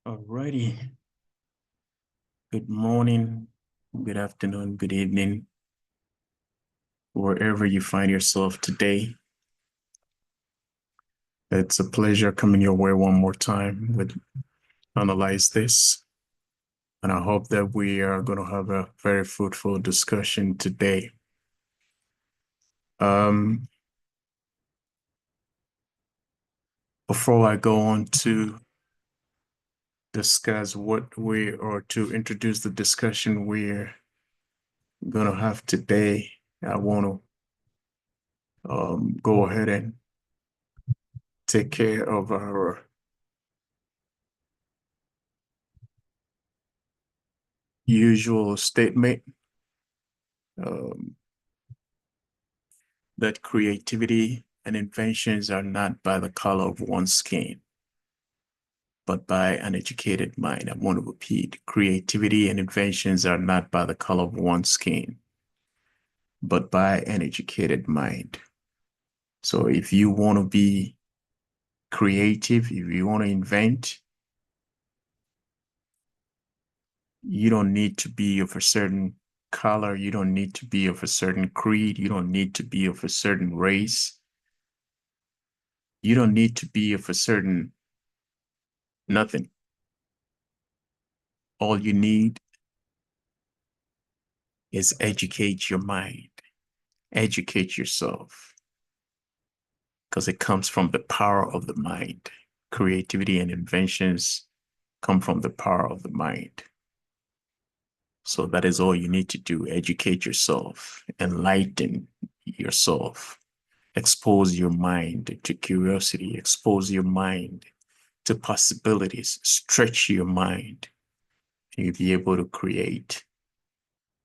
Alrighty. Good morning, good afternoon, good evening, wherever you find yourself today. It's a pleasure coming your way one more time with Analyze This. And I hope that we are going to have a very fruitful discussion today. Um, Before I go on to discuss to introduce the discussion we're going to have today, I want to go ahead and take care of our usual statement um, that creativity and inventions are not by the color of one's skin, but by an educated mind. I want to repeat, creativity and inventions are not by the color of one's skin, but by an educated mind. So if you want to be creative, if you want to invent, you don't need to be of a certain color. You don't need to be of a certain creed. You don't need to be of a certain race. You don't need to be of a certain nothing. All you need is educate your mind, educate yourself, because it comes from the power of the mind. Creativity and inventions come from the power of the mind. So that is all you need to do. Educate yourself, enlighten yourself, expose your mind to curiosity, expose your mind to possibilities, stretch your mind, and you'll be able to create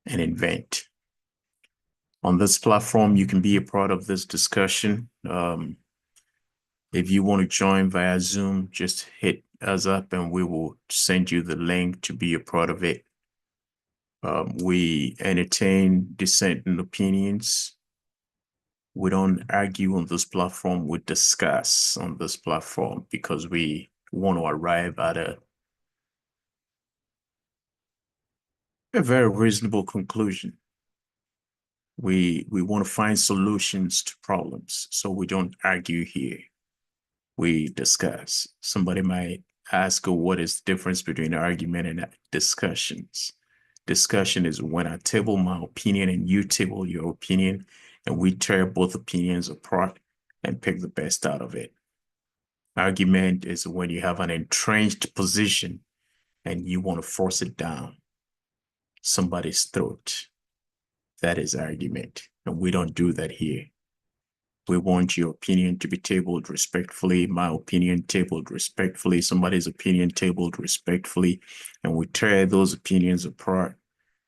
and invent. On this platform, you can be a part of this discussion. If you want to join via Zoom, just hit us up and we will send you the link to be a part of it. We entertain dissenting opinions. We don't argue on this platform. We discuss on this platform because we want to arrive at a very reasonable conclusion. We want to find solutions to problems, so we don't argue here. We discuss. Somebody might ask, what is the difference between argument and discussions? Discussion is when I table my opinion and you table your opinion, and we tear both opinions apart and pick the best out of it. Argument is when you have an entrenched position and you want to force it down somebody's throat. That is argument. And we don't do that here. We want your opinion to be tabled respectfully, my opinion tabled respectfully, somebody's opinion tabled respectfully, and we tear those opinions apart.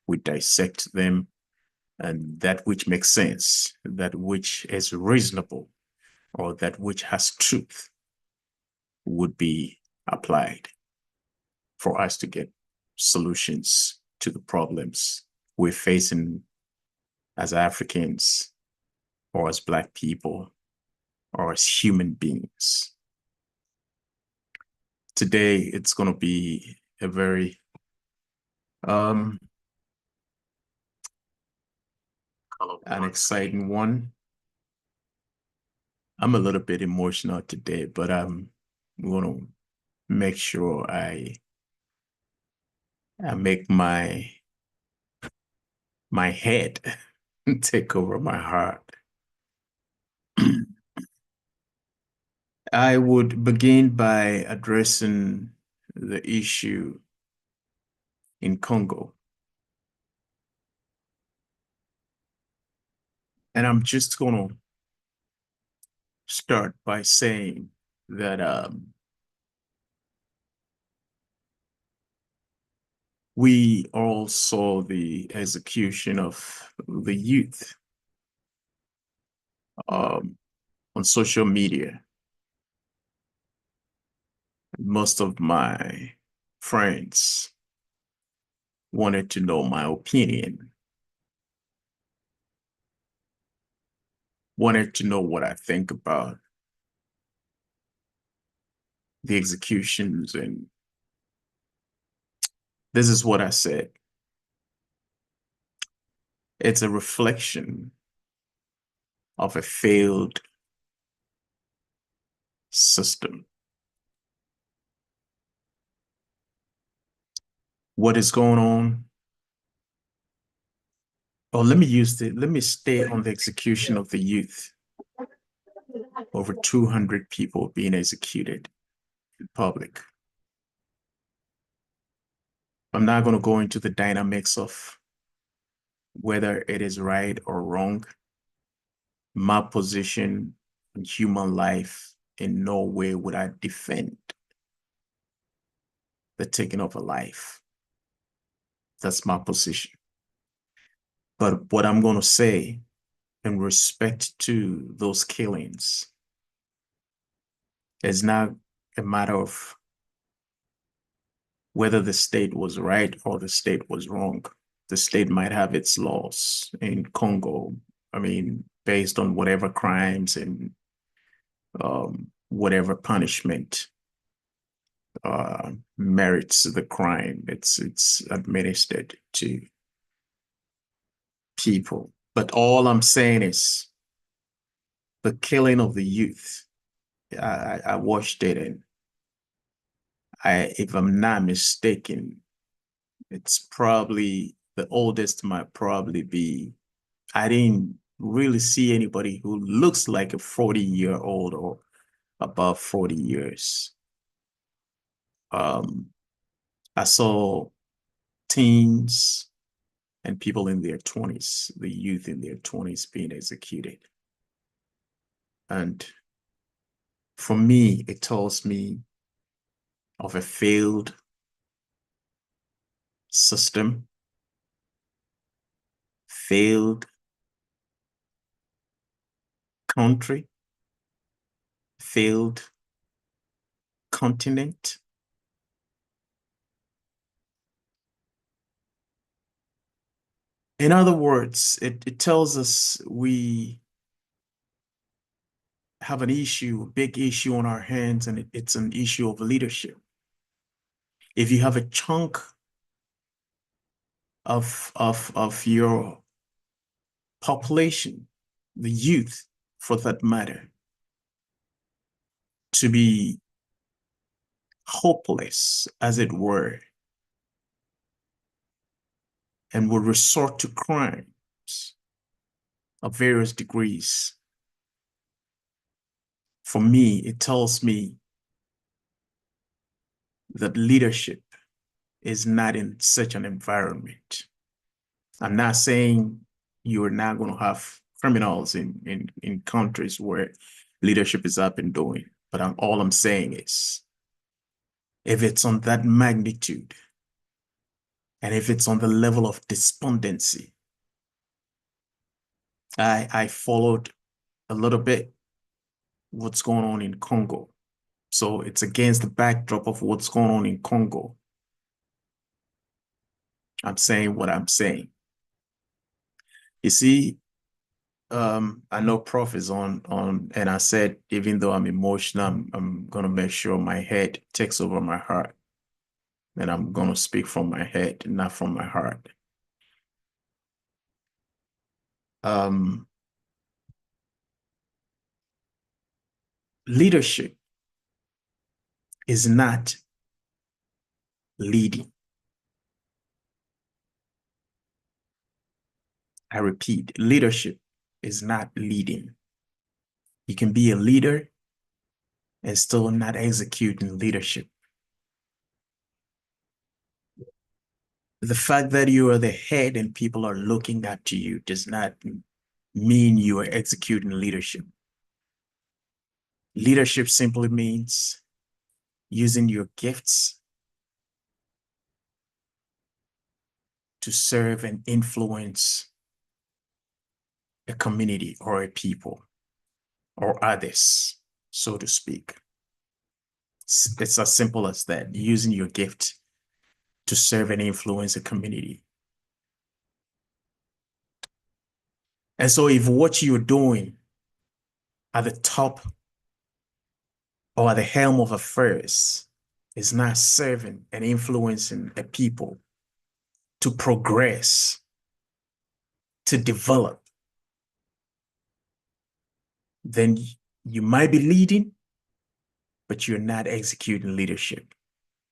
We dissect them, and that which makes sense, that which is reasonable, or that which has truth would be applied for us to get solutions to the problems we're facing as Africans or as Black people or as human beings. Today, it's going to be a very um, an exciting one. I'm a little bit emotional today, but I'm going to make sure I make my head take over my heart. I would begin by addressing the issue in Congo. And I'm just going to start by saying that we all saw the execution of the youth um, on social media. Most of my friends wanted to know my opinion, wanted to know what I think about the executions and This is what I said. It's a reflection of a failed system. What is going on? Oh, let me stay on the execution of the youth. Over 200 people being executed in public. I'm not going to go into the dynamics of whether it is right or wrong. My position in human life, in no way would I defend the taking of a life. That's my position. But what I'm going to say in respect to those killings is not a matter of whether the state was right or the state was wrong. The state might have its laws in Congo. I mean, based on whatever crimes and whatever punishment merits the crime, it's administered to people. But all I'm saying is the killing of the youth. I watched it, and if I'm not mistaken, it's probably the oldest might probably be. I didn't really see anybody who looks like a 40-year-old or above 40 years. Um, I saw teens and people in their 20s, the youth in their 20s being executed. And for me, it tells me of a failed system, failed country, failed continent. In other words, it tells us we have an issue, a big issue on our hands, and it's an issue of leadership. If you have a chunk of your population, the youth for that matter, to be hopeless, as it were, and will resort to crimes of various degrees. For me, it tells me that leadership is not in such an environment. I'm not saying you're not going to have criminals in countries where leadership is up and doing, but all I'm saying is if it's on that magnitude and if it's on the level of despondency, I followed a little bit what's going on in Congo. So it's against the backdrop of what's going on in Congo. I'm saying what I'm saying. You see, I know Prof is on, and I said even though I'm emotional, I'm gonna make sure my head takes over my heart, and I'm gonna speak from my head, not from my heart. Um, Leadership is not leading. I repeat, leadership is not leading. You can be a leader and still not executing leadership. The fact that you are the head and people are looking up to you does not mean you are executing leadership. Leadership simply means using your gifts to serve and influence a community or a people or others, so to speak. It's as simple as that, using your gift to serve and influence a community. And so if what you're doing at the top or at the helm of affairs is not serving and influencing a people to progress, to develop, then you might be leading, but you're not executing leadership.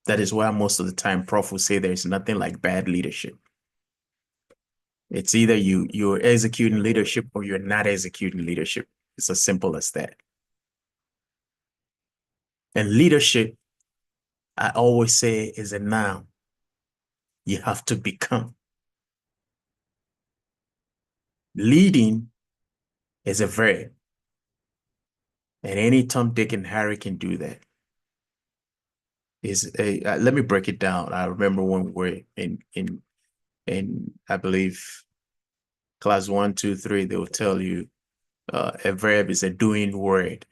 That is why most of the time Prof will say there's nothing like bad leadership. It's either you're executing leadership or you're not executing leadership. It's as simple as that. And leadership, I always say, is a noun. You have to become. Leading is a verb. And any Tom, Dick, and Harry can do that. Let me break it down. I remember when we're in I believe class 1, 2, 3, they will tell you a verb is a doing word.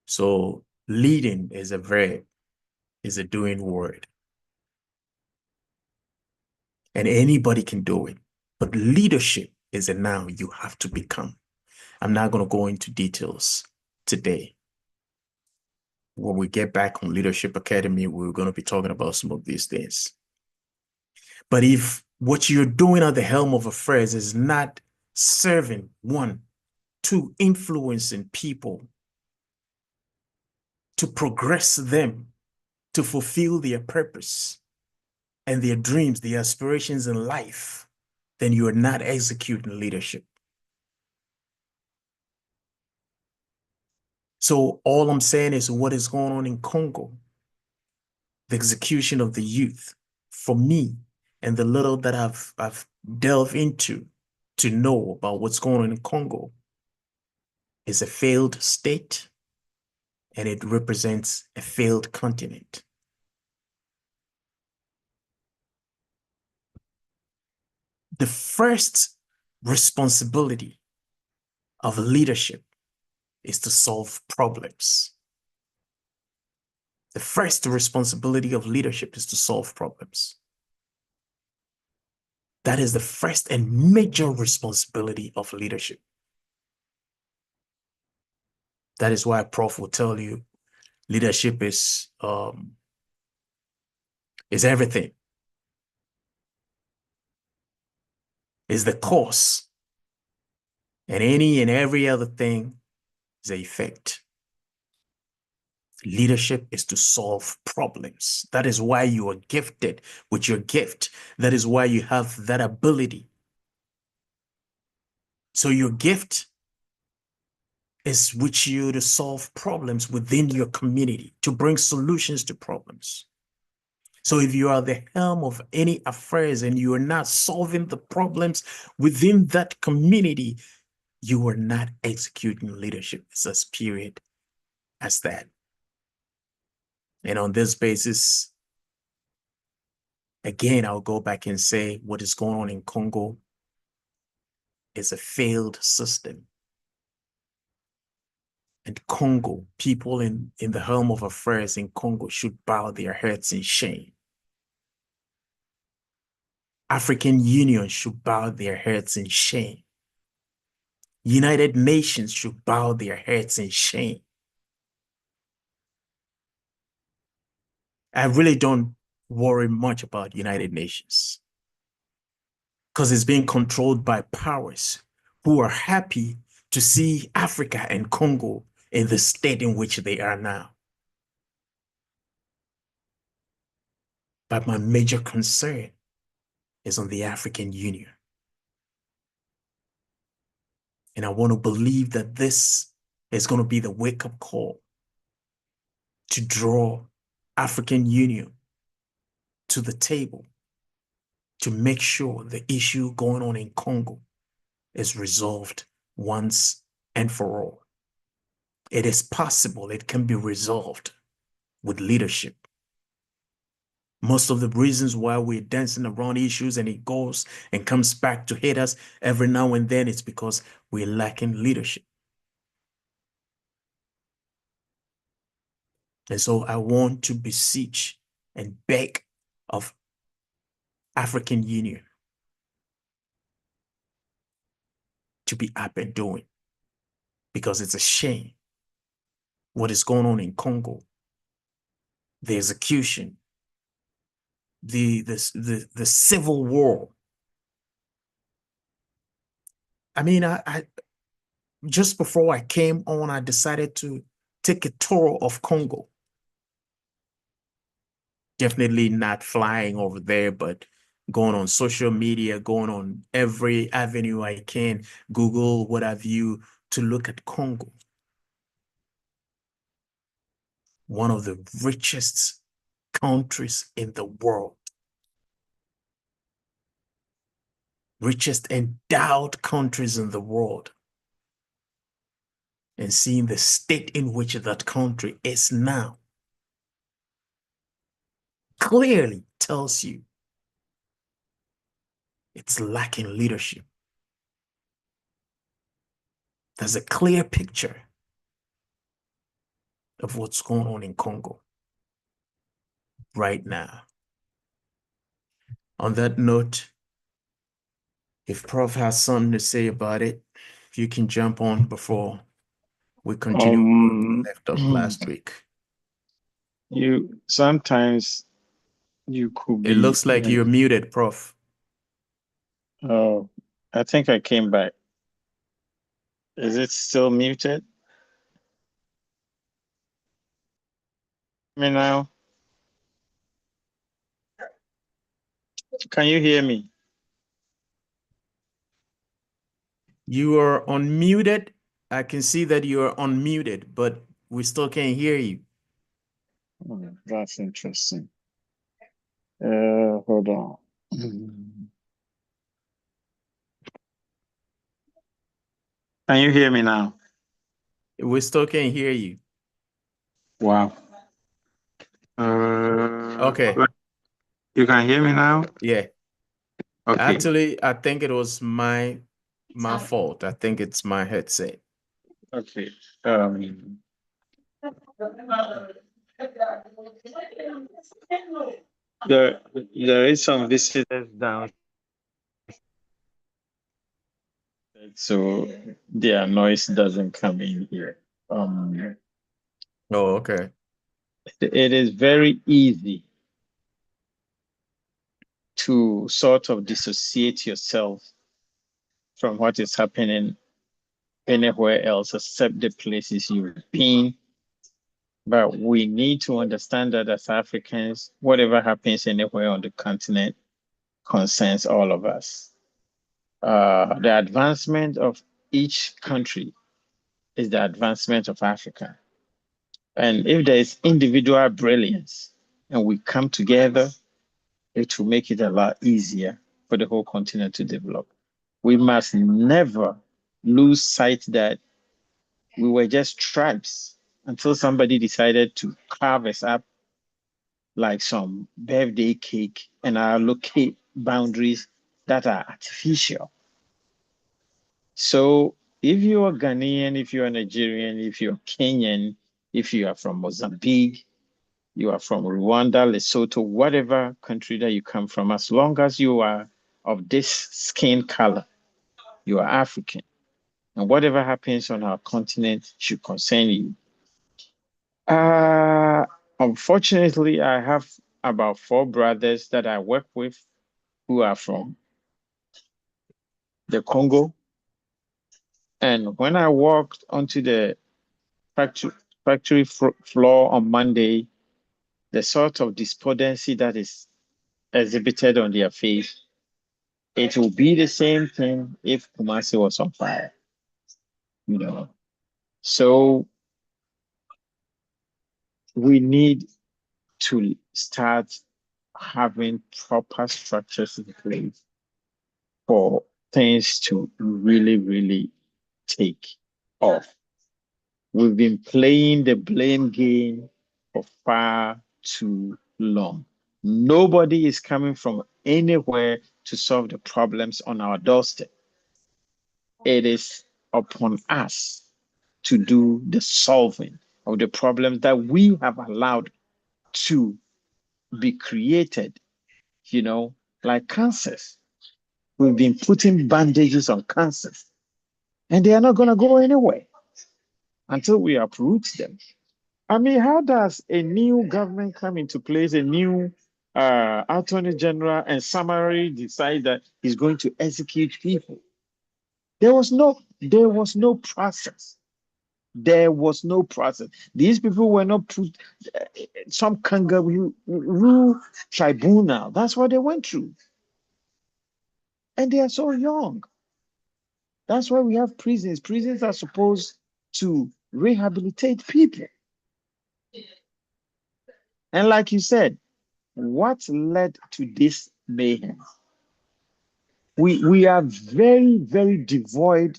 So leading is a verb, is a doing word. And anybody can do it. But leadership is a noun you have to become. I'm not going to go into details today. When we get back on Leadership Academy, we're going to be talking about some of these things. But if what you're doing at the helm of affairs is not serving, one, two, influencing people to progress them, to fulfill their purpose and their dreams, their aspirations in life, then you are not executing leadership. So all I'm saying is what is going on in Congo, the execution of the youth, for me, and the little that I've delved into to know about what's going on in Congo, is a failed state, and it represents a failed continent. The first responsibility of leadership is to solve problems. The first responsibility of leadership is to solve problems. That is the first and major responsibility of leadership. That is why Prof will tell you leadership is everything. Is the cause. And any and every other thing is the effect. Leadership is to solve problems. That is why you are gifted with your gift. That is why you have that ability. So your gift is with you to solve problems within your community, to bring solutions to problems. So if you are the helm of any affairs and you are not solving the problems within that community, you are not executing leadership. It's as period as that. And on this basis, again, I'll go back and say what is going on in Congo is a failed system. And Congo, people in the helm of affairs in Congo should bow their heads in shame. African Union should bow their heads in shame. United Nations should bow their heads in shame. I really don't worry much about United Nations because it's being controlled by powers who are happy to see Africa and Congo in the state in which they are now. But my major concern is on the African Union. And I want to believe that this is going to be the wake-up call to draw African Union to the table to make sure the issue going on in Congo is resolved once and for all. It is possible it can be resolved with leadership. Most of the reasons why we're dancing around issues and it goes and comes back to hit us every now and then, it's because we're lacking leadership. And so I want to beseech and beg of African Union to be up and doing, because it's a shame what is going on in Congo the execution, the civil war. I mean, I just before I came on, I decided to take a tour of Congo. Definitely not flying over there, but going on social media, going on every avenue I can, Google, what have you, to look at Congo. One of the richest countries in the world, richest endowed countries in the world, and seeing the state in which that country is now clearly tells you it's lacking leadership. There's a clear picture of what's going on in Congo right now. On that note, if Prof has something to say about it, you can jump on before we continue where we left off last week. You sometimes you could It be. looks like you're muted, Prof. Oh, I think I came back. Is it still muted? Me now? Can you hear me? You are unmuted. I can see that you are unmuted, but we still can't hear you. Oh, that's interesting. Hold on. Can you hear me now? We still can't hear you. Wow. Okay. You can hear me now? Yeah. Okay. Actually, I think it was my fault. I think it's my headset. Okay. There is some visitors down, so their noise doesn't come in here. Oh, okay. It is very easy to sort of dissociate yourself from what is happening anywhere else except the places you've been. But we need to understand that as Africans, whatever happens anywhere on the continent concerns all of us. The advancement of each country is the advancement of Africa. And if there is individual brilliance and we come together, it will make it a lot easier for the whole continent to develop. We must never lose sight that we were just tribes until somebody decided to carve us up like some birthday cake and allocate boundaries that are artificial. So if you are Ghanaian, if you are Nigerian, if you're Kenyan, if you are from Mozambique, you are from Rwanda, Lesotho, whatever country that you come from, as long as you are of this skin color, you are African. And whatever happens on our continent should concern you. Unfortunately, I have about 4 brothers that I work with who are from the Congo. And when I walked onto the factory floor on Monday, the sort of despondency that is exhibited on their face, it will be the same thing if Kumasi was on fire, you know. So we need to start having proper structures in place for things to really, really take off. We've been playing the blame game for far too long. Nobody is coming from anywhere to solve the problems on our doorstep. It is upon us to do the solving of the problems that we have allowed to be created, like cancers. We've been putting bandages on cancers, and they are not going to go anywhere until we uproot them. I mean, how does a new government come into place, a new attorney general, and summarily decide that he's going to execute people? There was no process. There was no process. These people were not put some kangaroo tribunal. That's what they went through. And they are so young. That's why we have prisons. Prisons are supposed to rehabilitate people. And like you said, what led to this mayhem? We are very, very devoid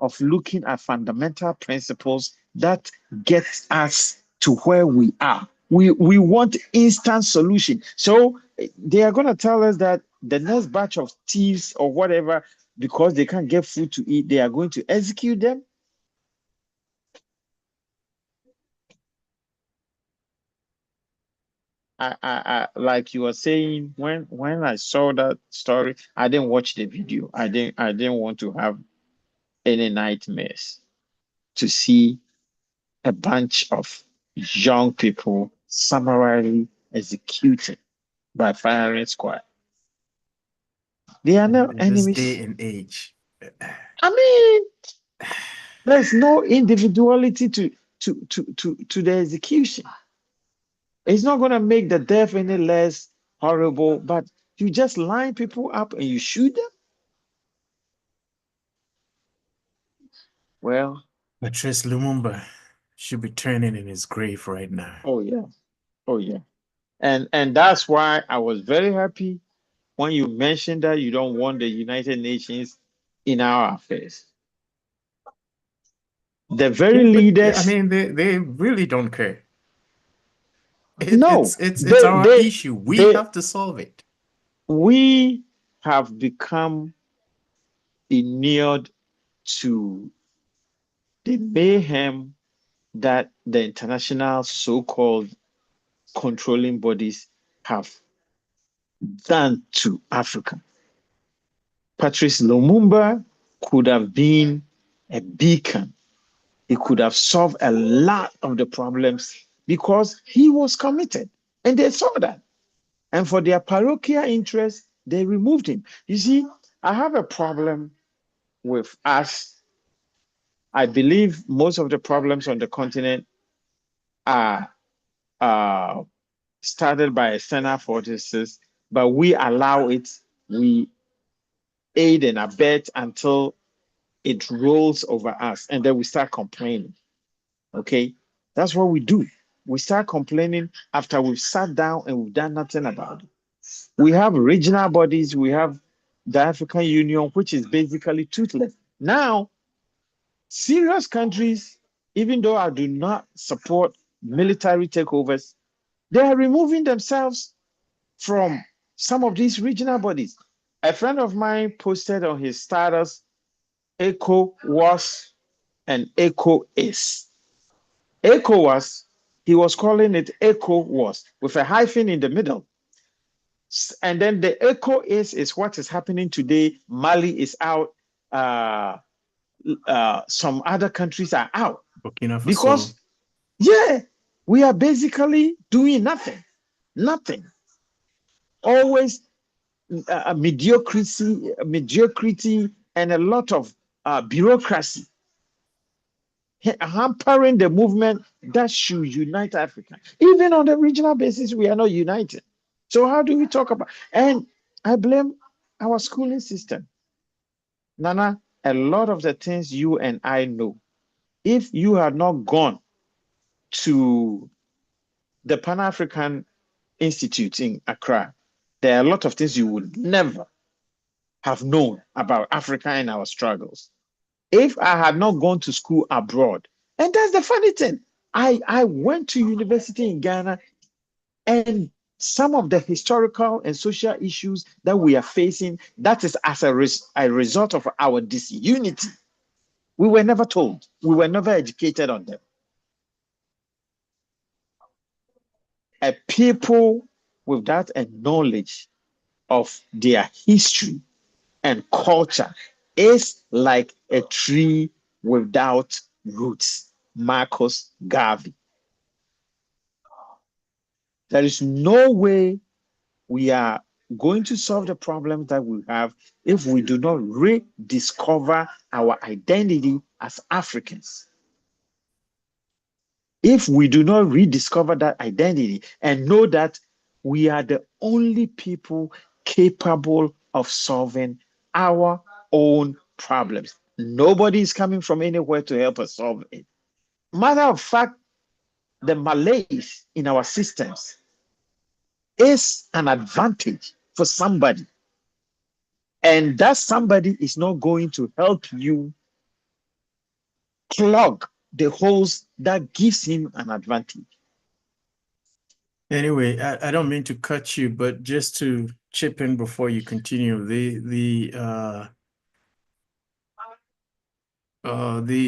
of looking at fundamental principles that get us to where we are. We want instant solution. So they are going to tell us that the next batch of thieves or whatever, because they can't get food to eat, they are going to execute them. Like you were saying, when I saw that story, I didn't watch the video. I didn't want to have any nightmares to see a bunch of young people summarily executed by firing squad. They are not In this day enemies. and age. I mean, there's no individuality to the execution. It's not going to make the death any less horrible, but you just line people up and you shoot them. Well, Patrice Lumumba should be turning in his grave right now. oh yeah, oh yeah, and that's why I was very happy when you mentioned that you don't want the United Nations in our affairs. The very Yeah, but I leaders, mean, they really don't care. no, It's they our they issue. We they have to solve it. we have become inured to the mayhem that the international so-called controlling bodies have done to Africa. Patrice Lumumba could have been a beacon. He could have solved a lot of the problems because he was committed. And they saw that. And for their parochial interest, they removed him. You see, I have a problem with us. I believe most of the problems on the continent are uh, started by external forces, but we allow it, we aid and abet until it rolls over us, and then we start complaining. Okay, that's what we do. We start complaining after we've sat down and we've done nothing about it. We have regional bodies, we have the African Union, which is basically toothless. Now, serious countries, even though I do not support military takeovers, they are removing themselves from some of these regional bodies. A friend of mine posted on his status, ECO was and ECO is. ECOWAS, he was calling it ECOWAS with a hyphen in the middle. And then the ECO is what is happening today. Mali is out. Some other countries are out Burkina Faso. because, yeah, we are basically doing nothing. Nothing. Always mediocrity, and a lot of bureaucracy hampering the movement that should unite Africa. Even on the regional basis, we are not united. So how do we talk about? And I blame our schooling system. Nana, a lot of the things you and I know, if you had not gone to the Pan-African Institute in Accra, there are a lot of things you would never have known about Africa and our struggles. If I had not gone to school abroad, and that's the funny thing, I went to university in Ghana, and some of the historical and social issues that we are facing, that is as a result of our disunity. We were never told, we were never educated on them. A people without a knowledge of their history and culture is like a tree without roots. Marcus Garvey. There is no way we are going to solve the problems that we have if we do not rediscover our identity as Africans. If we do not rediscover that identity and know that we are the only people capable of solving our own problems, nobody is coming from anywhere to help us solve it. Matter of fact, the malaise in our systems is an advantage for somebody. And that somebody is not going to help you plug the holes that gives him an advantage. Anyway, I don't mean to cut you, but just to chip in before you continue, the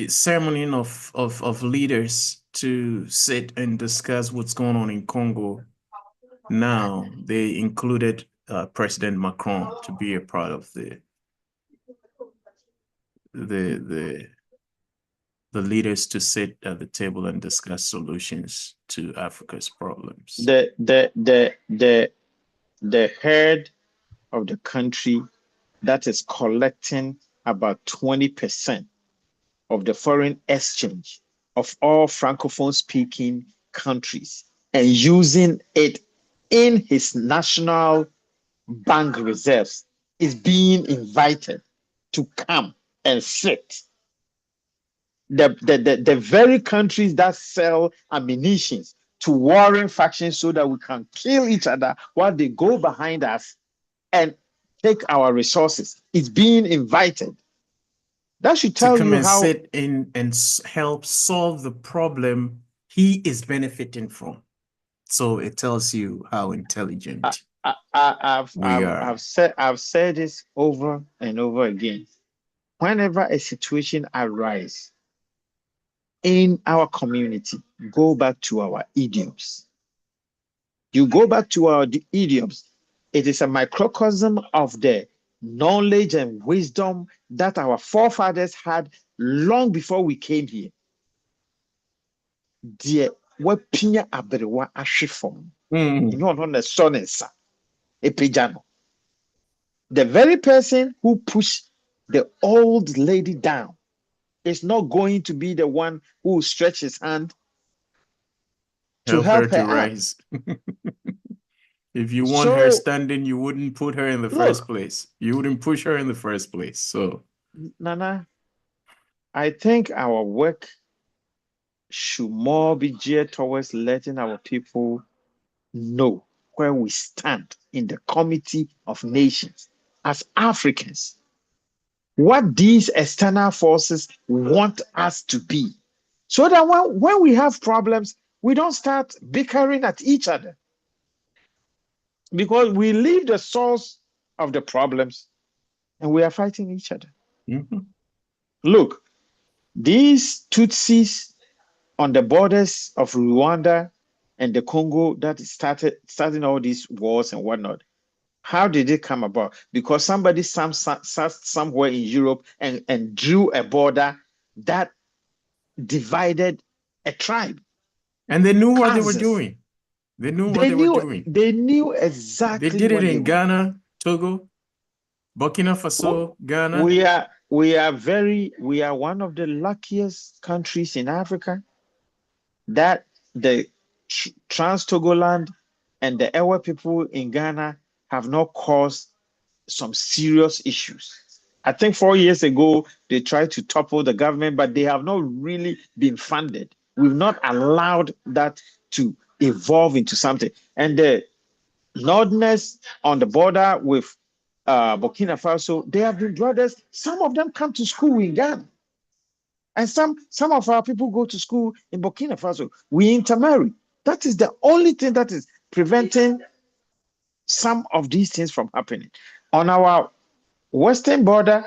summoning of leaders to sit and discuss what's going on in Congo now, they included President Macron to be a part of the leaders to sit at the table and discuss solutions to Africa's problems. The head of the country that is collecting about 20% of the foreign exchange of all francophone speaking countries and using it in his national bank reserves is being invited to come and sit. The very countries that sell ammunition to warring factions so that we can kill each other while they go behind us and take our resources is being invited. That should tell to come you and how sit in and help solve the problem he is benefiting from. So it tells you how intelligent we are. I've said this over and over again. Whenever a situation arises in our community, go back to our idioms. You go back to our idioms. It is a microcosm of the knowledge and wisdom that our forefathers had long before we came here. Deɛ wapia aberewa ahwe fam. Ɛnyɛ ɔno na ɛsɔ ne nsa, ɛpagya no. The very person who pushed the old lady down is not going to be the one who will stretch his hand to help her to up. rise. If you want her standing, you wouldn't put her in the first place. You wouldn't push her in the first place. So, Nana, I think our work should more be geared towards letting our people know where we stand in the Committee of Nations as Africans, what these external forces want us to be, so that when we have problems, we don't start bickering at each other. Because we leave the source of the problems and we are fighting each other. Look, these Tutsis on the borders of Rwanda and the Congo that starting all these wars and whatnot, how did it come about? Because somebody sat somewhere in Europe and drew a border that divided a tribe. And they knew what they were doing. They knew what they were doing. They knew exactly. They did it in Ghana, Togo, Burkina Faso, Ghana. We are one of the luckiest countries in Africa that the Trans-Togoland and the Ewe people in Ghana have not caused some serious issues. I think 4 years ago, they tried to topple the government, but they have not really been funded. We've not allowed that to evolve into something. And the Northerners on the border with Burkina Faso, they have been brothers. Some of them come to school in Ghana. And some of our people go to school in Burkina Faso. We intermarry. That is the only thing that is preventing some of these things from happening. On our western border,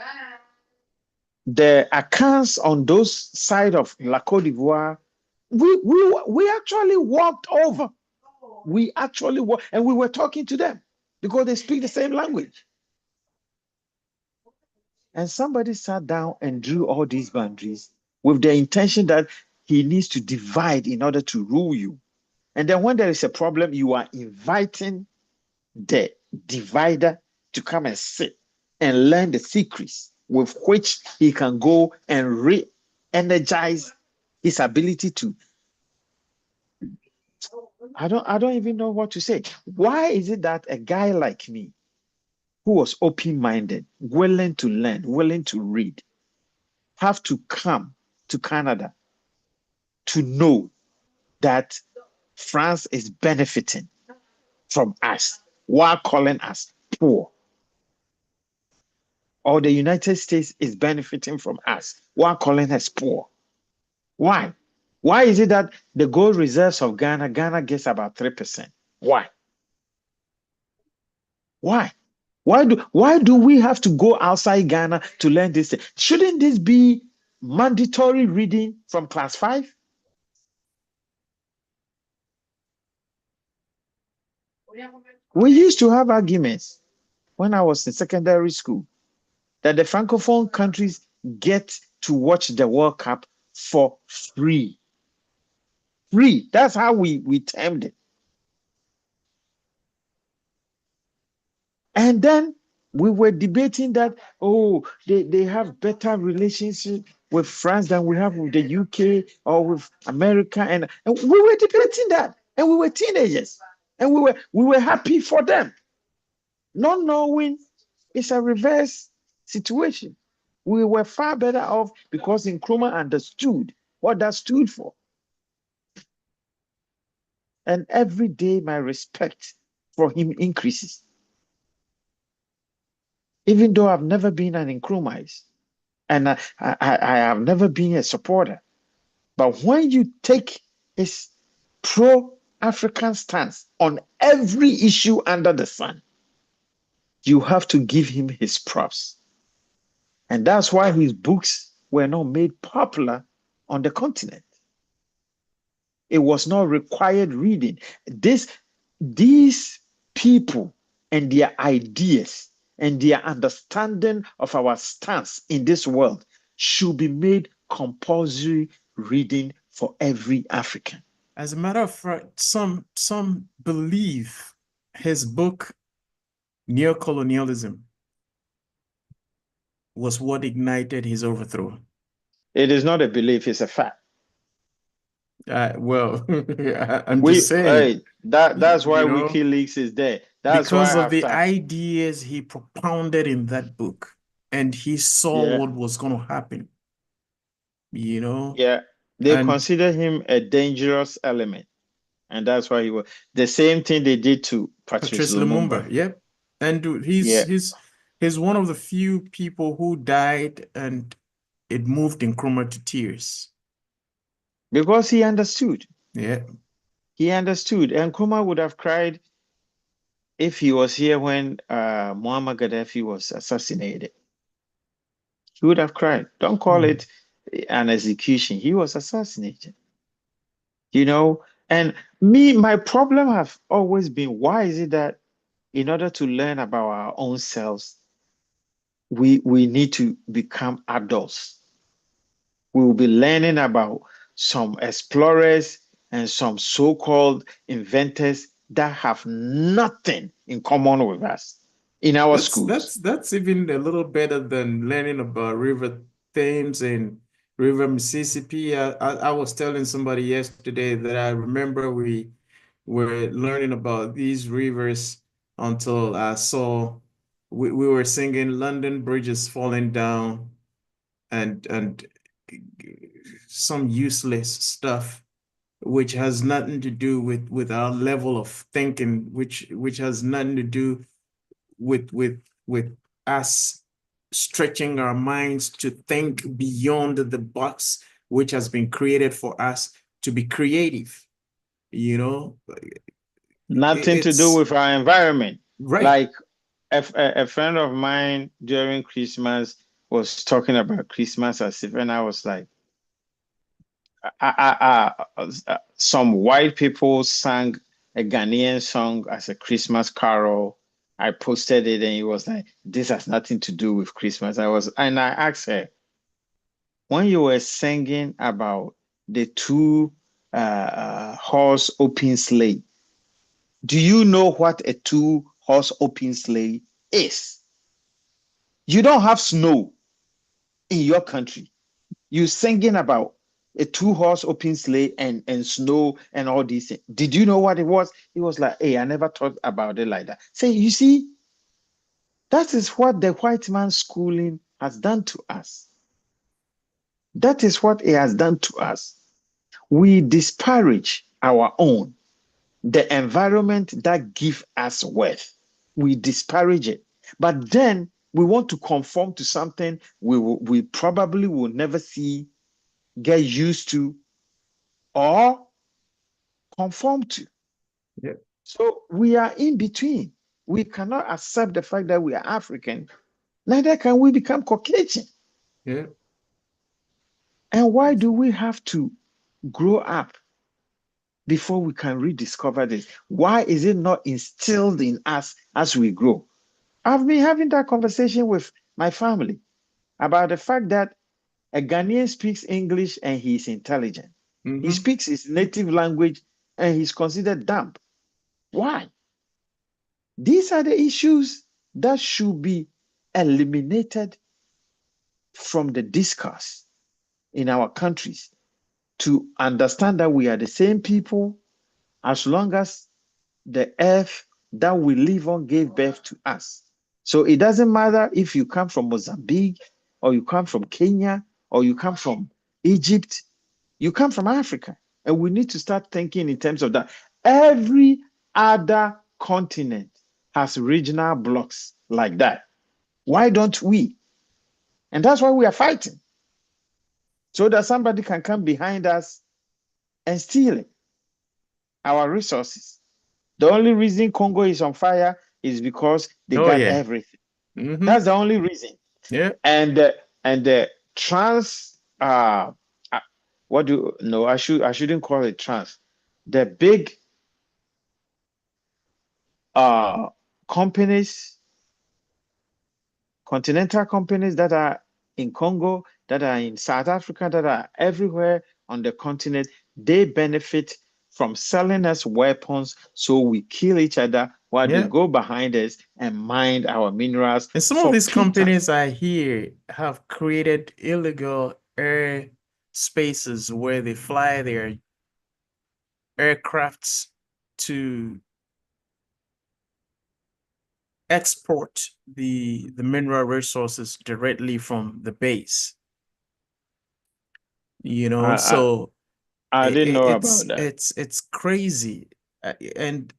the accounts on those side of La Côte d'Ivoire, we actually walked over. We actually walked, and we were talking to them because they speak the same language. And somebody sat down and drew all these boundaries with the intention that he needs to divide in order to rule you. And then when there is a problem, you are inviting the divider to come and sit and learn the secrets with which he can go and re-energize his ability to. I don't even know what to say. Why is it that a guy like me, who was open-minded, willing to learn, willing to read, have to come to Canada to know that France is benefiting from us while calling us poor? Or the United States is benefiting from us while calling us poor? Why? Why is it that the gold reserves of Ghana gets about 3%? Why? Why? Why do we have to go outside Ghana to learn this? Shouldn't this be mandatory reading from class 5? We used to have arguments when I was in secondary school that the Francophone countries get to watch the World Cup for free. Free. That's how we termed it. And then we were debating that, oh, they have better relationship with France than we have with the UK or with America. And we were debating that. And we were teenagers. And we were happy for them. Not knowing it's a reverse situation. We were far better off because Nkrumah understood what that stood for. And every day my respect for him increases. Even though I've never been an Nkrumahist, and I have never been a supporter. But when you take his pro-African stance on every issue under the sun, you have to give him his props. And that's why his books were not made popular on the continent. It was not required reading. These people and their ideas and their understanding of our stance in this world should be made compulsory reading for every African. As a matter of fact, some believe his book Neocolonialism was what ignited his overthrow. It is not a belief, it's a fact. Well, I'm just saying. That's why you know, WikiLeaks is there. That's because why of the ideas he propounded in that book, and he saw what was going to happen. Yeah, they and consider him a dangerous element, and that's why he was the same thing they did to Patrice Lumumba. Yep. And he's one of the few people who died, and it moved Nkrumah to tears. Because he understood. Yeah. He understood. And Nkrumah would have cried if he was here when Muammar Gaddafi was assassinated. He would have cried. Don't call it an execution. He was assassinated. And my problem have always been, why is it that in order to learn about our own selves, we need to become adults? We will be learning about some explorers and some so-called inventors that have nothing in common with us in our schools. That's even a little better than learning about River Thames and River Mississippi. I was telling somebody yesterday that I remember we were learning about these rivers until I saw we were singing London Bridge is falling down and some useless stuff which has nothing to do with our level of thinking, which has nothing to do with us stretching our minds to think beyond the box which has been created for us to be creative. Nothing to do with our environment. Right. Like a friend of mine during Christmas was talking about Christmas as if, and I was like, some white people sang a Ghanaian song as a Christmas carol. I posted it and he was like, this has nothing to do with Christmas. And I asked her, when you were singing about the two horse open sleigh. Do you know what a two-horse open sleigh is? You don't have snow in your country. You singing about a two-horse open sleigh and snow and all these things. Did you know what it was? It was like, hey, I never thought about it like that. Say, you see, that is what the white man's schooling has done to us. That is what it has done to us. We disparage our own, the environment that gives us worth. We disparage it. But then we want to conform to something we probably will never see, get used to, or conform to. Yeah. So we are in between. We cannot accept the fact that we are African, neither can we become Caucasian. Yeah. And why do we have to grow up before we can rediscover this? Why is it not instilled in us as we grow? I've been having that conversation with my family about the fact that a Ghanaian speaks English and he's intelligent. He Mm-hmm. speaks his native language and he's considered dumb. Why? These are the issues that should be eliminated from the discourse in our countries to understand that we are the same people as long as the earth that we live on gave birth to us. So it doesn't matter if you come from Mozambique or you come from Kenya or you come from Egypt, you come from Africa. And we need to start thinking in terms of that. Every other continent has regional blocks like that. Why don't we? And that's why we are fighting. So that somebody can come behind us and steal it, our resources. The only reason Congo is on fire is because they Oh got yeah. everything. Mm-hmm. That's the only reason. Yeah. And the trans what do no I shouldn't call it trans. The big uh companies, continental companies that are in Congo, that are in South Africa, that are everywhere on the continent, they benefit from selling us weapons so we kill each other while they Yeah. go behind us and mine our minerals And some of for these Peter. companies I hear have created illegal air spaces where they fly their aircrafts to export the mineral resources directly from the base. You know, I, so I didn't know about it's that. it's crazy. And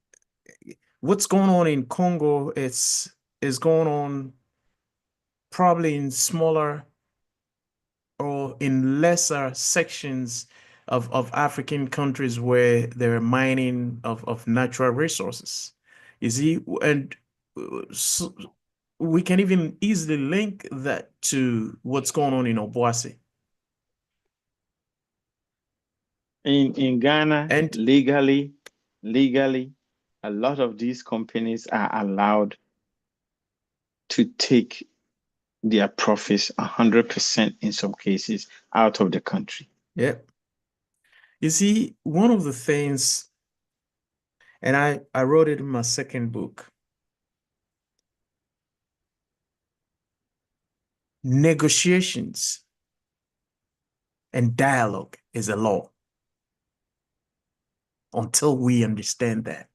what's going on in Congo is going on probably in smaller or in lesser sections of African countries where they're mining of natural resources. You see, and so we can even easily link that to what's going on in Obuasi. In Ghana, And legally, a lot of these companies are allowed to take their profits 100% in some cases out of the country. yeah, you see, one of the things, and I wrote it in my second book, negotiations and dialogue is a law. Until we understand that,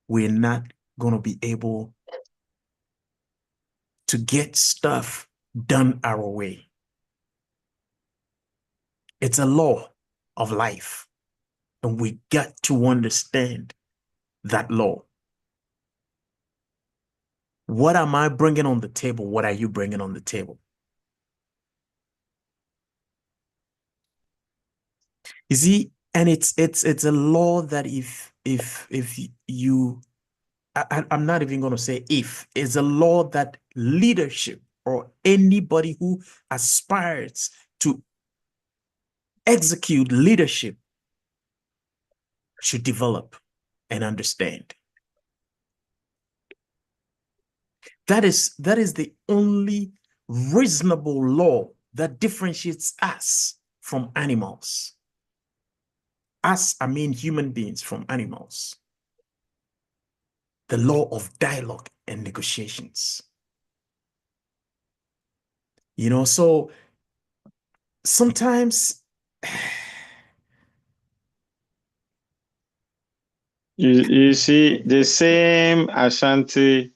we're not going to be able to get stuff done our way. It's a law of life, and we got to understand that law. What am I bringing on the table? What are you bringing on the table? You see, and it's a law that if you I'm not even going to say if, it's a law that leadership or anybody who aspires to execute leadership should develop and understand. That is the only reasonable law that differentiates us from animals. us, I mean human beings from animals. The law of dialogue and negotiations. So sometimes You see, the same Ashanti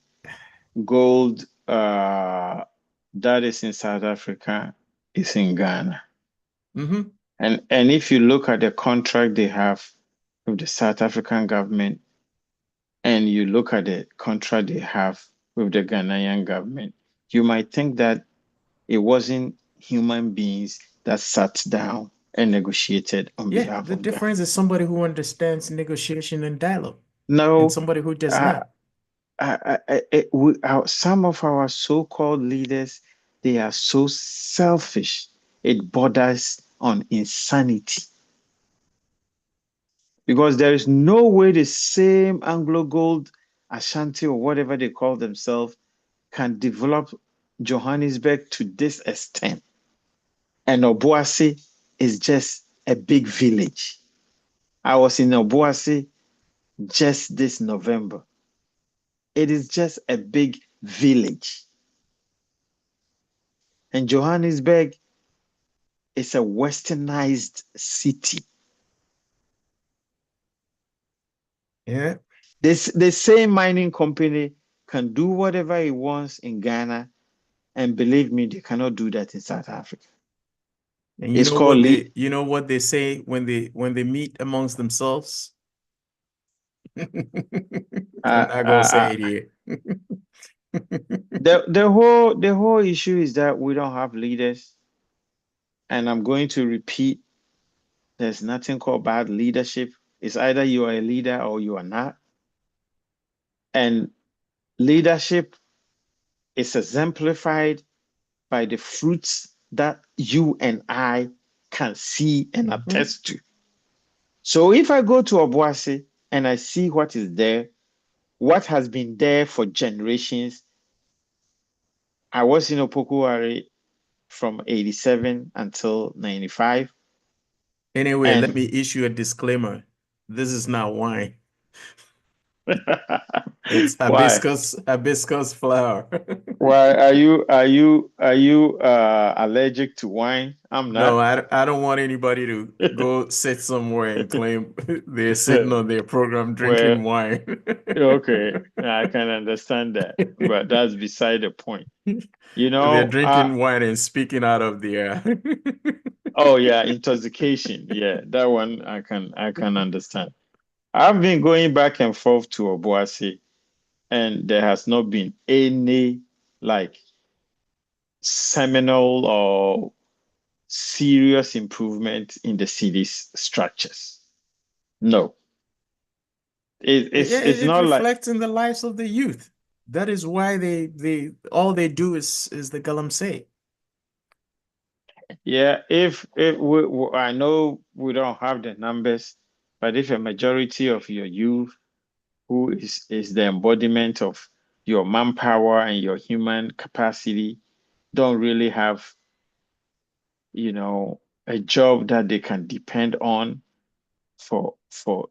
gold that is in South Africa is in Ghana. mhm, And if you look at the contract they have with the South African government, and you look at the contract they have with the Ghanaian government, you might think that it wasn't human beings that sat down and negotiated on yeah, behalf the of Ghana. difference is somebody who understands negotiation and dialogue and No, somebody who does uh, not. some of our so-called leaders, they are so selfish. It borders on insanity. Because there is no way the same Anglo Gold, Ashanti, or whatever they call themselves can develop Johannesburg to this extent. And Obuasi is just a big village. I was in Obuasi just this November. It is just a big village. And Johannesburg is a westernized city. Yeah. The same mining company can do whatever it wants in Ghana, and believe me, they cannot do that in South Africa. And It's called you know what they say when they meet amongst themselves? I'm not gonna say it here. the whole issue is that we don't have leaders, and I'm going to repeat: there's nothing called bad leadership. It's either you are a leader or you are not, and leadership is exemplified by the fruits that you and I can see and Mhm. attest to. So if I go to Obuasi and I see what is there, what has been there for generations. I was in Opokuwari from 87 until 95. Anyway, let And me issue a disclaimer. This is not wine. It's why? hibiscus flower. Why are you allergic to wine? I'm No, not. I don't want anybody to go sit somewhere and claim they're sitting on their program Well, drinking wine. okay, I can understand that, but that's beside the point. You They're know, drinking wine and speaking out of the air. oh yeah, intoxication. Yeah, that one I can understand. I've been going back and forth to Obuasi, and there has not been any like seminal or serious improvement in the city's structures. No, it, Yeah, it's it's it not like, reflects in the lives of the youth. That is why they all they do is the galamsey. yeah. If I know we don't have the numbers, but if a majority of your youth, who is the embodiment of your manpower and your human capacity, don't really have, a job that they can depend on for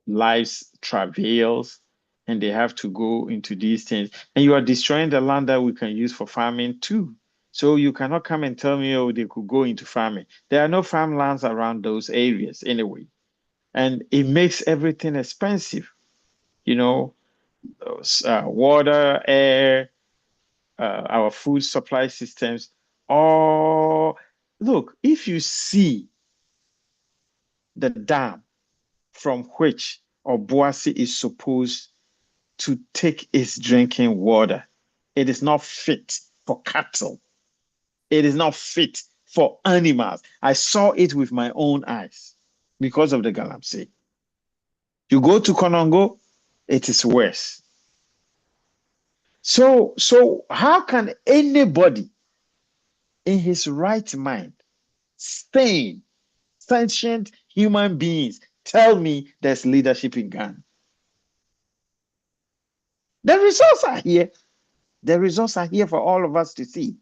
life's travails, and they have to go into these things, and you are destroying the land that we can use for farming too. So you cannot come and tell me, oh, they could go into farming. There are no farmlands around those areas anyway, and it makes everything expensive, you know water, air, our food supply systems. Or look, if you see the dam from which Obuasi is supposed to take its drinking water, it is not fit for cattle. It is not fit for animals. I saw it with my own eyes because of the galamsey. You go to Konongo, it is worse. So how can anybody in his right mind, sane, sentient human beings, tell me there's leadership in Ghana? The results are here. The results are here for all of us to see.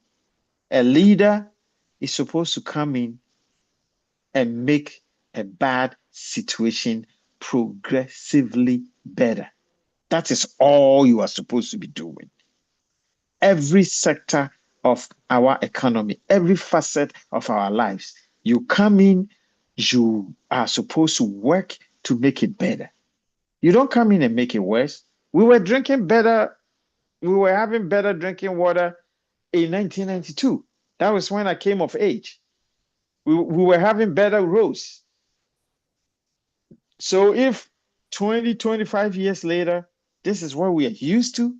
A leader is supposed to come in and make a bad situation progressively better. That is all you are supposed to be doing. Every sector of our economy, every facet of our lives, you come in, you are supposed to work to make it better. You don't come in and make it worse. We were drinking better, we were having better drinking water in 1992. That was when I came of age. We were having better roads. So if 20, 25 years later, this is what we are used to,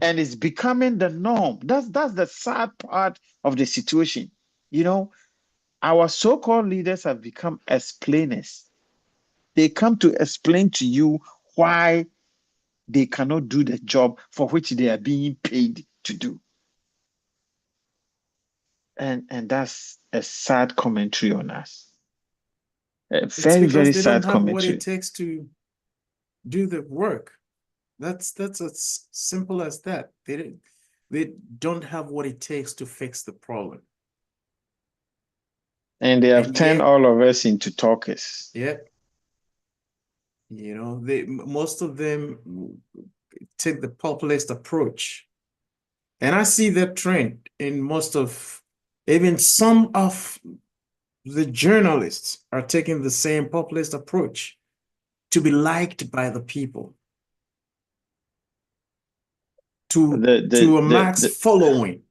and it's becoming the norm. That's the sad part of the situation. You know, our so-called leaders have become explainers. They come to explain to you why they cannot do the job for which they are being paid to do. And that's a sad commentary on us. A It's very, because very they don't sad have what it commentary. takes to do the work. That's as simple as that. They don't have what it takes to fix the problem. And they have And turned yet, all of us into talkers. yeah, most of them take the populist approach. And I see that trend in most of, even some of the journalists are taking the same populist approach to be liked by the people, to a max The following.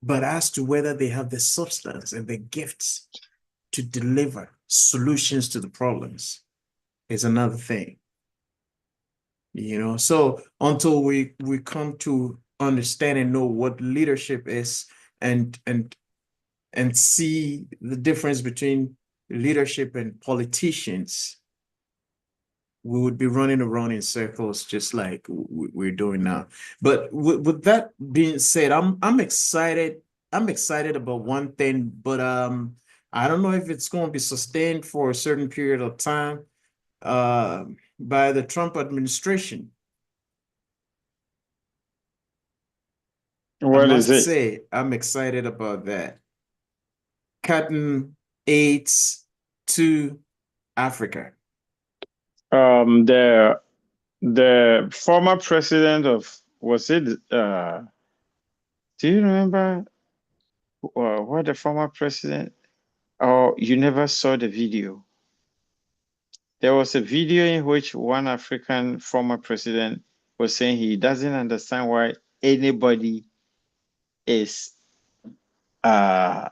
But as to whether they have the substance and the gifts to deliver solutions to the problems is another thing. So until we come to understand and know what leadership is, and see the difference between leadership and politicians, we would be running around in circles just like we're doing now. But with that being said, I'm excited. I'm excited about one thing, but I don't know if it's going to be sustained for a certain period of time by the Trump administration. I what is must it? say, I'm excited about that. Cutting aids to Africa. The former president of, was it do you remember what the former president, or you never saw the video? There was a video in which one African former president was saying he doesn't understand why anybody is uh,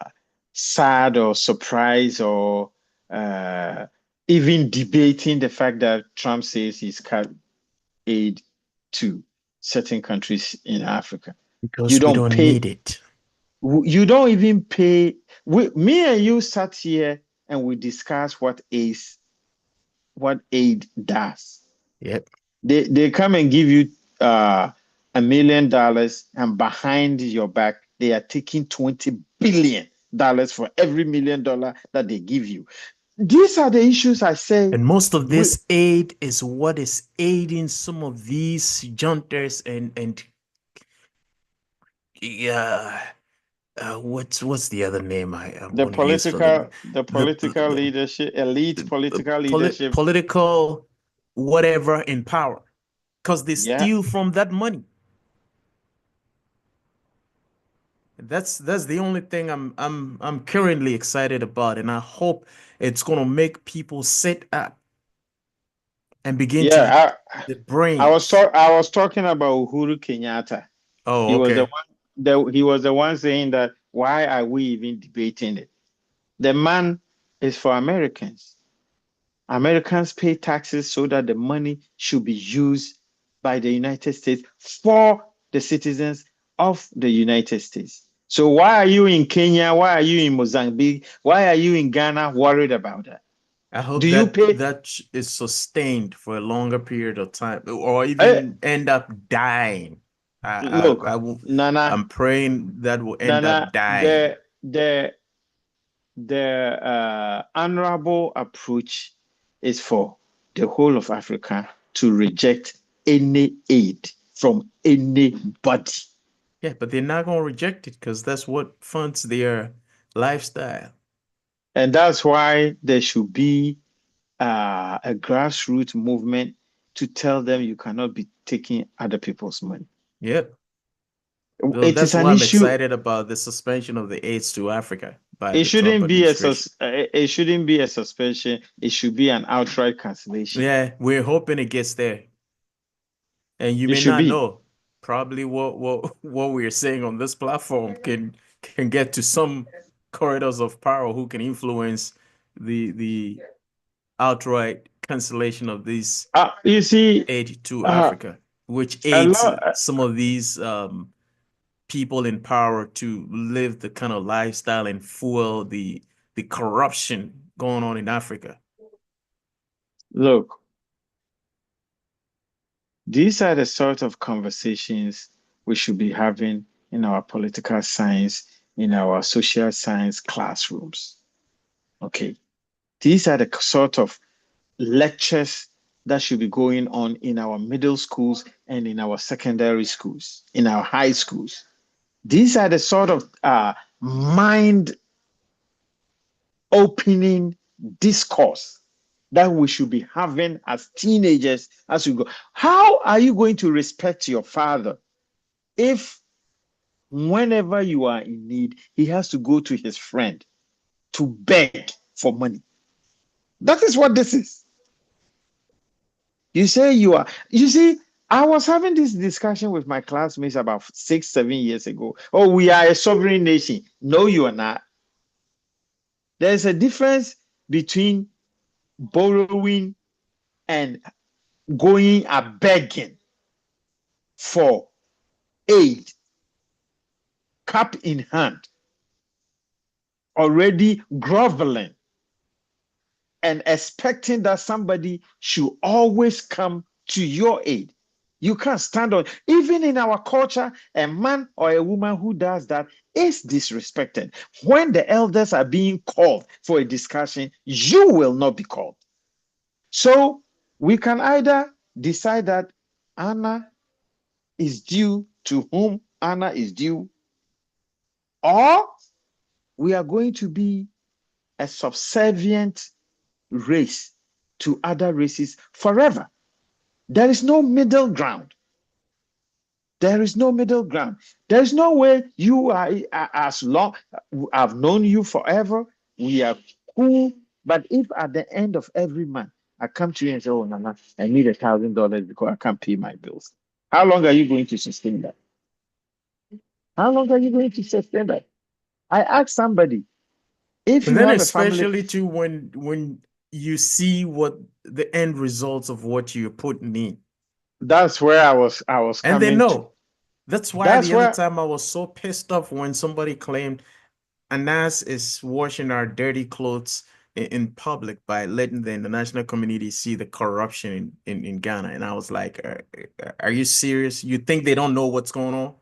sad or surprised or even debating the fact that Trump says he's cut aid to certain countries in Africa. You Because we don't don't pay, need it. you don't even pay. Me and you sat here and we discussed what aid does. Yep. They come and give you $1 million, and behind your back they are taking $20 billion for every $1 million that they give you. These are the issues I say. And most of this aid is what is aiding some of these junters and yeah, what's the other name I The want to use for them? political leadership, elite political leadership. Political whatever in power, because they Yeah, steal from that money. That's the only thing I'm currently excited about, and I hope it's gonna make people sit up and begin to use yeah. the I was brains. talking about Uhuru Kenyatta. Oh, He was the okay. one he was the one saying that why are we even debating it? The man is for Americans. Americans pay taxes so that the money should be used by the United States for the citizens of the United States. So why are you in Kenya? Why are you in Mozambique? Why are you in Ghana worried about that? I Do hope you that pay? is sustained for a longer period of time, or eh, even end up dying. Look, Nana, I'm praying that will end up Nana, dying. the honorable approach is for the whole of Africa to reject any aid from anybody. Yeah, but they're not gonna reject it because that's what funds their lifestyle. And that's why there should be a grassroots movement to tell them you cannot be taking other people's money. Yep. Well, It is that's an why I'm issue. excited about the suspension of the aids to Africa by It the Trump shouldn't be administration. it shouldn't be a suspension. It should be an outright cancellation. Yeah, we're hoping it gets there. And you It may should not be. know. Probably what we're saying on this platform can get to some corridors of power who can influence the outright cancellation of this You see, aid to uh, Africa, which a aids lot. some of these people in power to live the kind of lifestyle and fuel the corruption going on in Africa. Look, these are the sort of conversations we should be having in our political science, in our social science classrooms. Okay, these are the sort of lectures that should be going on in our middle schools and in our secondary schools, in our high schools. These are the sort of mind opening discourse that we should be having as teenagers as we go. How are you going to respect your father if whenever you are in need, he has to go to his friend to beg for money? That is what this is. You say you see, I was having this discussion with my classmates about 6, 7 years ago. Oh, we are a sovereign nation. No, you are not. There's a difference between borrowing and going a begging for aid, cup in hand, already groveling and expecting that somebody should always come to your aid. You can't stand on, even in our culture, a man or a woman who does that is disrespected. When the elders are being called for a discussion, you will not be called. So we can either decide that Anna is due to whom Anna is due, or we are going to be a subservient race to other races forever. There is no middle ground. There is no middle ground. There is no way you are as long. I've known you forever. We are cool. But if at the end of every month I come to you and say, "Oh, Nana, I need $1,000 because I can't pay my bills," how long are you going to sustain that? How long are you going to sustain that? I asked somebody, if And you then have a family, especially too when you see what the end results of what you're putting in. that's where I was And they coming to. know. That's why That's the other where time I was so pissed off when somebody claimed Anas is washing our dirty clothes in public by letting the international community see the corruption in Ghana. And I was like, are you serious? You think they don't know what's going on?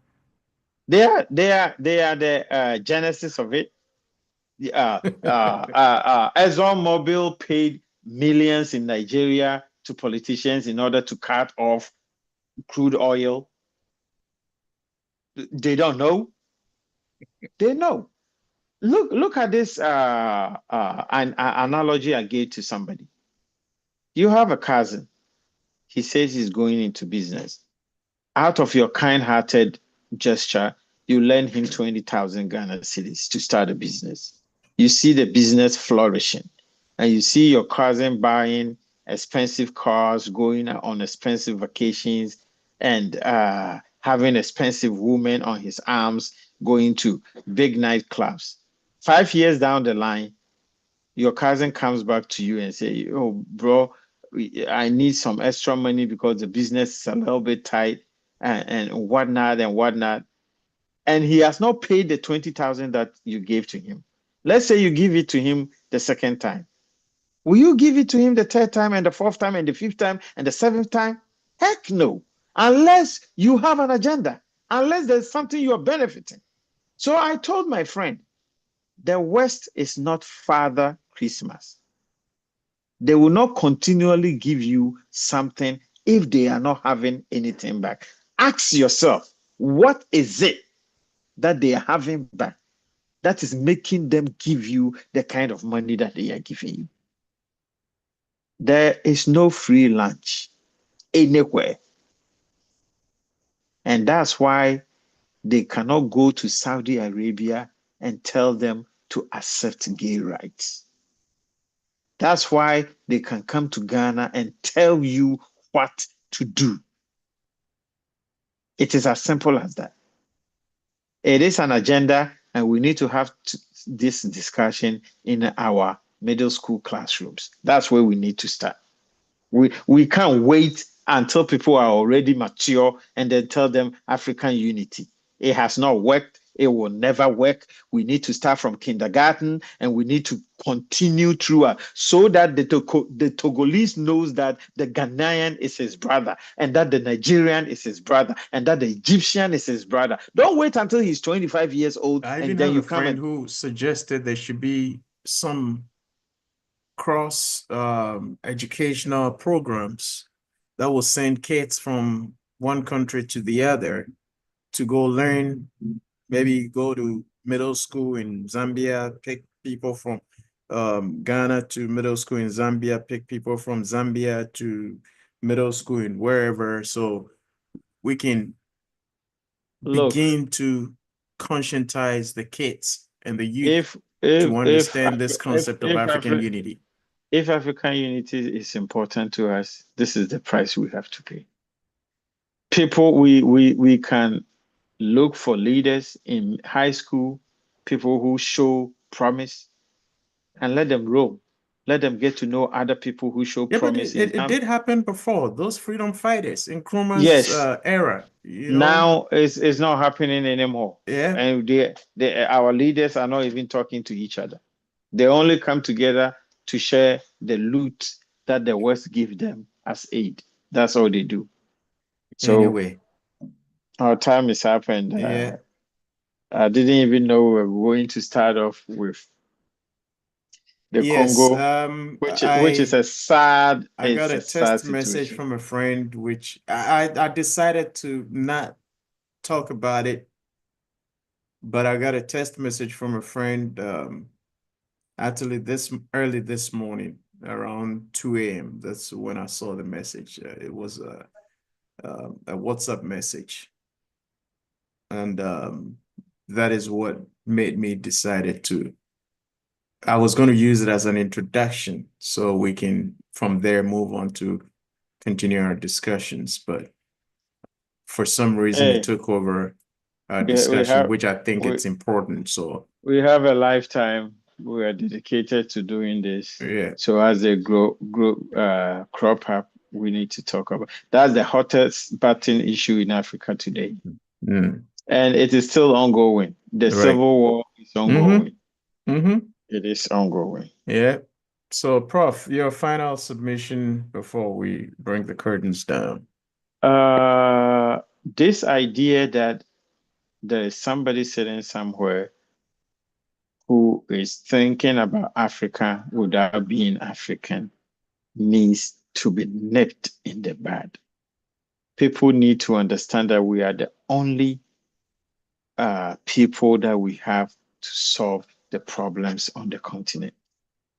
they are the genesis of it. ExxonMobil paid millions in Nigeria to politicians in order to cut off crude oil. They don't know. They know. Look at this an analogy I gave to somebody. You have a cousin. He says he's going into business. Out of your kind-hearted gesture, you lend him 20,000 Ghana cedis to start a business. You see the business flourishing, and you see your cousin buying expensive cars, going on expensive vacations, and having expensive women on his arms, going to big nightclubs. 5 years down the line, your cousin comes back to you and say, "Oh, bro, I need some extra money because the business is a little bit tight and whatnot and whatnot." And he has not paid the 20,000 that you gave to him. Let's say you give it to him the second time. Will you give it to him the third time and the fourth time and the fifth time and the seventh time? Heck no. Unless you have an agenda, unless there's something you're benefiting. So I told my friend, the West is not Father Christmas. They will not continually give you something if they are not having anything back. Ask yourself, what is it that they are having back that is making them give you the kind of money that they are giving you. There is no free lunch anywhere. And that's why they cannot go to Saudi Arabia and tell them to accept gay rights. That's why they can come to Ghana and tell you what to do. It is as simple as that. It is an agenda, and we need to have this discussion in our middle school classrooms. That's where we need to start. We can't wait until people are already mature and then tell them African unity. It has not worked. It will never work. We need to start from kindergarten, and we need to continue through so that the Togolese knows that the Ghanaian is his brother, and that the Nigerian is his brother, and that the Egyptian is his brother. Don't wait until he's 25 years old I and even then have you a come friend and who suggested there should be some cross educational programs that will send kids from one country to the other to go learn, maybe go to middle school in Zambia, pick people from Ghana to middle school in Zambia, pick people from Zambia to middle school in wherever, so we can look. begin to conscientize the kids and the youth If to understand this concept of African unity. if African unity is important to us, this is the price we have to pay. People, we can look for leaders in high school, people who show promise, and let them roll. Let them get to know other people who show Yeah, but promise it did happen before. Those freedom fighters in Nkrumah's Yes, era, you know. now it's not happening anymore. Yeah. And our leaders are not even talking to each other. They only come together to share the loot that the West give them as aid. That's all they do. So Anyway, our time is up, and yeah. I didn't even know we were going to start off with the Yes. Congo, which is a sad, I got it's a a sad text message situation. from a friend, which I decided to not talk about it, but I got a text message from a friend actually this early this morning around 2 a.m. That's when I saw the message. It was a WhatsApp message, and that is what made me decided to. I was going to use it as an introduction, so we can from there move on to continue our discussions. But for some reason, it Hey, took over our we discussion, have which I think we it's important. So we have a lifetime. We are dedicated to doing this. yeah. So as they crop up, we need to talk about. That's the hottest button issue in Africa today, Mm, and it is still ongoing. The right. civil war is Mm-hmm. ongoing. Mm-hmm. It is ongoing. Yeah. So, Prof, your final submission before we bring the curtains down. This idea that there is somebody sitting somewhere who is thinking about Africa without being African needs to be nipped in the bud. People need to understand that we are the only people that we have to solve the problems on the continent.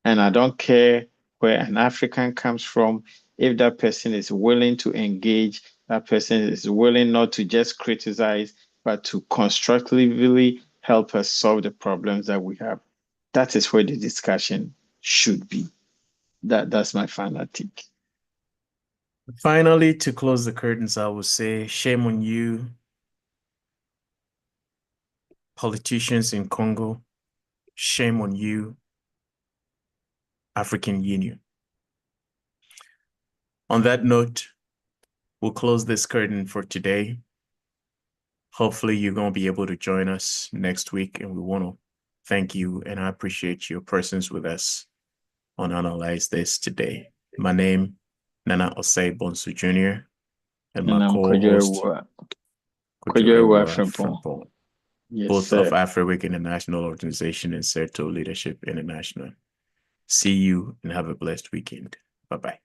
And I don't care where an African comes from, if that person is willing to engage, that person is willing not to just criticize, but to constructively help us solve the problems that we have. That is where the discussion should be. That's my final take. Finally, to close the curtains, I will say shame on you, politicians in Congo. Shame on you, African Union. On that note, we'll close this curtain for today. Hopefully, you're going to be able to join us next week, and we want to thank you, and I appreciate your presence with us on Analyze This today. My name, Nana Osei Bonsu Jr., and my And I'm co-host, Kojo Kujoewa Frimpong. Frimpong, Yes, both of sir. Afriwick International Organization and Serto Leadership International. See you and have a blessed weekend. Bye-bye.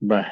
Bye.